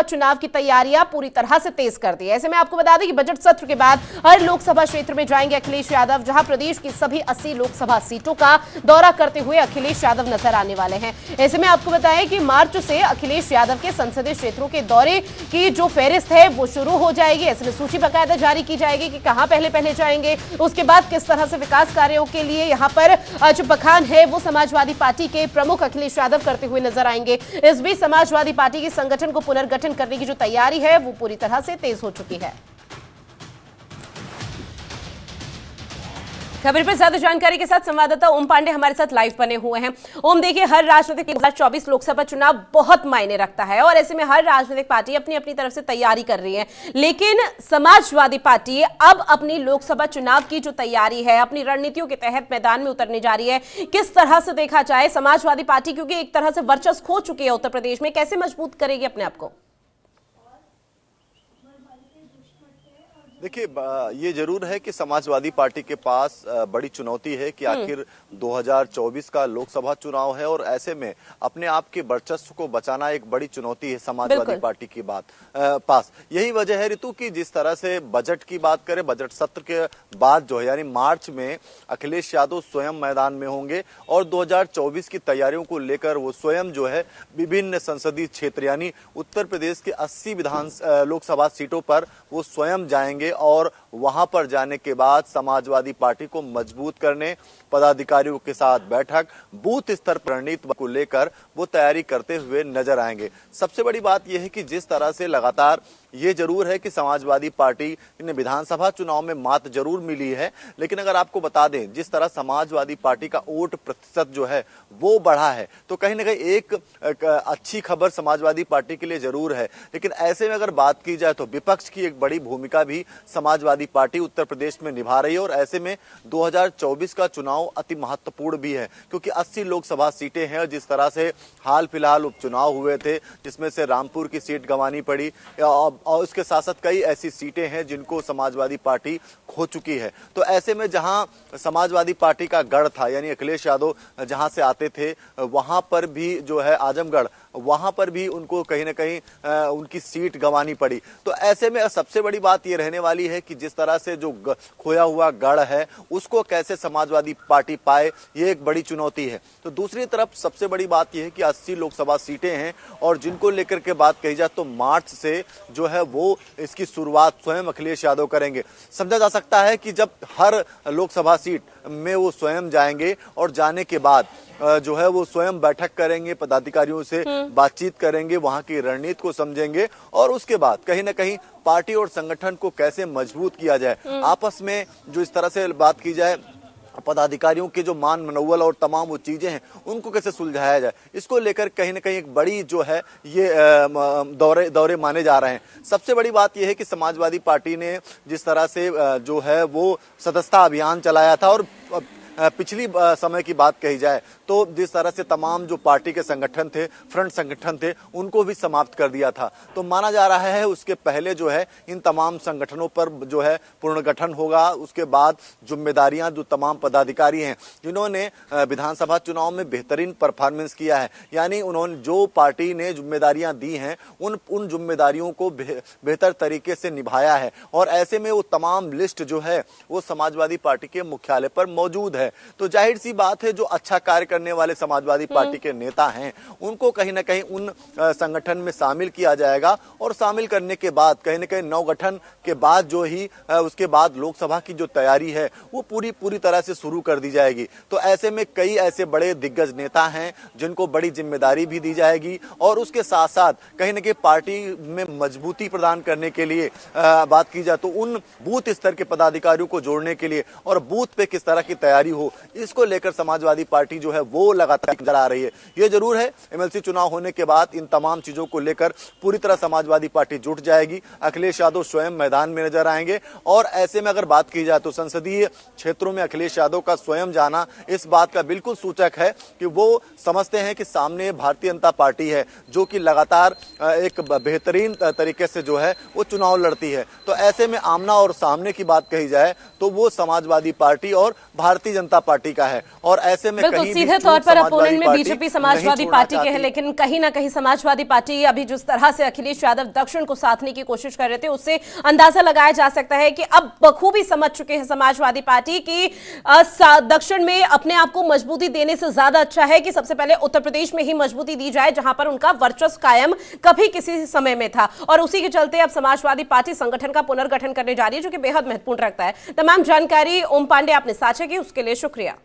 चुनाव की तैयारियां पूरी तरह से तेज कर दी है। ऐसे में आपको बता दें कि बजट सत्र के बाद हर लोकसभा क्षेत्र में जाएंगे अखिलेश यादव, जहां प्रदेश की सभी 80 लोकसभा सीटों का दौरा करते हुए अखिलेश यादव नजर आने वाले हैं। ऐसे में आपको बताएं कि मार्च से अखिलेश यादव के संसदीय क्षेत्रों के दौरे की जो फेहरिस्त है वो शुरू हो जाएगी। ऐसे में सूची बाकायदा जारी की जाएगी कि कहां पहले पहले जाएंगे, उसके बाद किस तरह से विकास कार्यों के लिए यहां पर जो बखान है वो समाजवादी पार्टी के प्रमुख अखिलेश यादव करते हुए नजर आएंगे। इस बीच समाजवादी पार्टी के संगठन को पुनर्गठन करने की जो तैयारी है वो पूरी तरह से तेज हो चुकी है। खबर पर ज्यादा जानकारी के साथ संवाददाता ओम पांडे हमारे साथ लाइव बने हुए हैं। ओम, देखिए, हर राजनीतिक 2024 लोकसभा चुनाव बहुत मायने रखता है और ऐसे में हर राजनीतिक पार्टी अपनी अपनी तरफ से तैयारी कर रही है, लेकिन समाजवादी पार्टी अब अपनी लोकसभा चुनाव की जो तैयारी है अपनी रणनीतियों के तहत मैदान में उतरने जा रही है। किस तरह से देखा जाए समाजवादी पार्टी, क्योंकि एक तरह से वर्चस्व खो चुकी है उत्तर प्रदेश में, कैसे मजबूत करेगी अपने आप को? देखिए, ये जरूर है कि समाजवादी पार्टी के पास बड़ी चुनौती है कि आखिर 2024 का लोकसभा चुनाव है और ऐसे में अपने आप के वर्चस्व को बचाना एक बड़ी चुनौती है समाजवादी पार्टी की पास। यही वजह है ऋतु की जिस तरह से बजट की बात करें, बजट सत्र के बाद जो है यानी मार्च में अखिलेश यादव स्वयं मैदान में होंगे और 2024 की तैयारियों को लेकर वो स्वयं जो है विभिन्न संसदीय क्षेत्र यानी उत्तर प्रदेश के 80 लोकसभा सीटों पर वो स्वयं जाएंगे और वहां पर जाने के बाद समाजवादी पार्टी को मजबूत करने, पदाधिकारियों के साथ बैठक, बूथ स्तर पर रणनीति को लेकर वो तैयारी करते हुए नजर आएंगे। सबसे बड़ी बात यह है कि जिस तरह से लगातार ये जरूर है कि समाजवादी पार्टी ने विधानसभा चुनाव में मात जरूर मिली है, लेकिन अगर आपको बता दें जिस तरह समाजवादी पार्टी का वोट प्रतिशत जो है वो बढ़ा है, तो कहीं ना कहीं एक अच्छी खबर समाजवादी पार्टी के लिए जरूर है। लेकिन ऐसे में अगर बात की जाए तो विपक्ष की एक बड़ी भूमिका भी समाजवादी पार्टी उत्तर प्रदेश में निभा रही है और ऐसे में 2024 का चुनाव अति महत्वपूर्ण भी है, क्योंकि 80 लोकसभा सीटें हैं। जिस तरह से हाल फिलहाल उपचुनाव हुए थे जिसमें से रामपुर की सीट गंवानी पड़ी और उसके साथ साथ कई ऐसी सीटें हैं जिनको समाजवादी पार्टी खो चुकी है। तो ऐसे में जहां समाजवादी पार्टी का गढ़ था यानी अखिलेश यादव जहां से आते थे, वहां पर भी जो है आजमगढ़, वहां पर भी उनको कहीं ना कहीं उनकी सीट गंवानी पड़ी। तो ऐसे में सबसे बड़ी बात यह रहने वाली है कि जिस तरह से जो खोया हुआ गढ़ है उसको कैसे समाजवादी पार्टी पाए, ये एक बड़ी चुनौती है। तो दूसरी तरफ सबसे बड़ी बात यह है कि 80 लोकसभा सीटें हैं और जिनको लेकर के बात कही जाए तो मार्च से जो है वो इसकी शुरुआत स्वयं अखिलेश यादव करेंगे। समझा जा सकता है कि जब हर लोकसभा सीट में वो स्वयं जाएंगे और जाने के बाद जो है वो स्वयं बैठक करेंगे, पदाधिकारियों से बातचीत करेंगे, वहां की रणनीति को समझेंगे और उसके बाद कहीं ना कहीं पार्टी और संगठन को कैसे मजबूत किया जाए, आपस में जो इस तरह से बात की जाए पदाधिकारियों के जो मान मनोबल और तमाम वो चीजें हैं उनको कैसे सुलझाया जाए, इसको लेकर कहीं ना कहीं एक बड़ी जो है ये दौरे माने जा रहे हैं। सबसे बड़ी बात यह है कि समाजवादी पार्टी ने जिस तरह से जो है वो सदस्यता अभियान चलाया था और पिछली समय की बात कही जाए तो जिस तरह से तमाम जो पार्टी के संगठन थे, फ्रंट संगठन थे, उनको भी समाप्त कर दिया था। तो माना जा रहा है उसके पहले जो है इन तमाम संगठनों पर जो है पुनर्गठन होगा। उसके बाद जिम्मेदारियां जो तमाम पदाधिकारी हैं जिन्होंने विधानसभा चुनाव में बेहतरीन परफॉर्मेंस किया है, यानी उन्होंने जो पार्टी ने जिम्मेदारियां दी हैं उन जिम्मेदारियों को बेहतर तरीके से निभाया है और ऐसे में वो तमाम लिस्ट जो है वो समाजवादी पार्टी के मुख्यालय पर मौजूद है। तो जाहिर सी बात है जो अच्छा कार्य करने वाले समाजवादी पार्टी के नेता हैं उनको कहीं ना कहीं उन संगठन में शामिल किया जाएगा और शामिल करने के बाद कहीं ना कहीं नवगठन के बाद जो ही उसके बाद लोकसभा की जो तैयारी है वो पूरी तरह से शुरू कर दी जाएगी। तो ऐसे में कई ऐसे बड़े दिग्गज नेता हैं जिनको बड़ी जिम्मेदारी भी दी जाएगी और उसके साथ साथ कहीं ना कहीं पार्टी में मजबूती प्रदान करने के लिए बात की जाए तो उन बूथ स्तर के पदाधिकारियों को जोड़ने के लिए और बूथ पे किस तरह की तैयारी हो, इसको लेकर समाजवादी पार्टी जो है वो लगातार नजर आ रही है। ये जरूर है एमएलसी चुनाव होने के बाद इन तमाम चीजों को लेकर पूरी तरह समाजवादी पार्टी जुट जाएगी। अखिलेश यादव स्वयं मैदान में नजर आएंगे और ऐसे में अगर बात की जाए तो संसदीय क्षेत्रों में अखिलेश यादव का स्वयं जाना इस बात का बिल्कुल सूचक है कि वो समझते हैं कि सामने भारतीय जनता पार्टी है जो कि लगातार एक बेहतरीन तरीके से जो है वो चुनाव लड़ती है। तो ऐसे में आमना और सामने की बात कही जाए तो वो समाजवादी पार्टी और भारतीय जनता पार्टी का है। और ऐसे में बिल्कुल कहीं भी सीधे चूक तौर पर समाजवादी अपोनेंट में पार्टी बीजेपी समाजवादी नहीं पार्टी छोड़ना के है, चाहती। लेकिन कहीं ना कहीं समाजवादी पार्टी अभी जिस तरह से अखिलेश यादव दक्षिण को साधने की कोशिश कर रहे थे, उससे अंदाजा लगाया जा सकता है कि अब बखूबी समझ चुके हैं समाजवादी पार्टी की दक्षिण में अपने आप को मजबूती देने से ज्यादा अच्छा है कि सबसे पहले उत्तर प्रदेश में ही मजबूती दी जाए, जहां पर उनका वर्चस्व कायम कभी किसी समय में था। और उसी के चलते अब समाजवादी पार्टी संगठन का पुनर्गठन करने जा रही है, जो कि बेहद महत्वपूर्ण रखता है। तमाम जानकारी ओम पांडे आपने साझा की, उसके लिए शुक्रिया।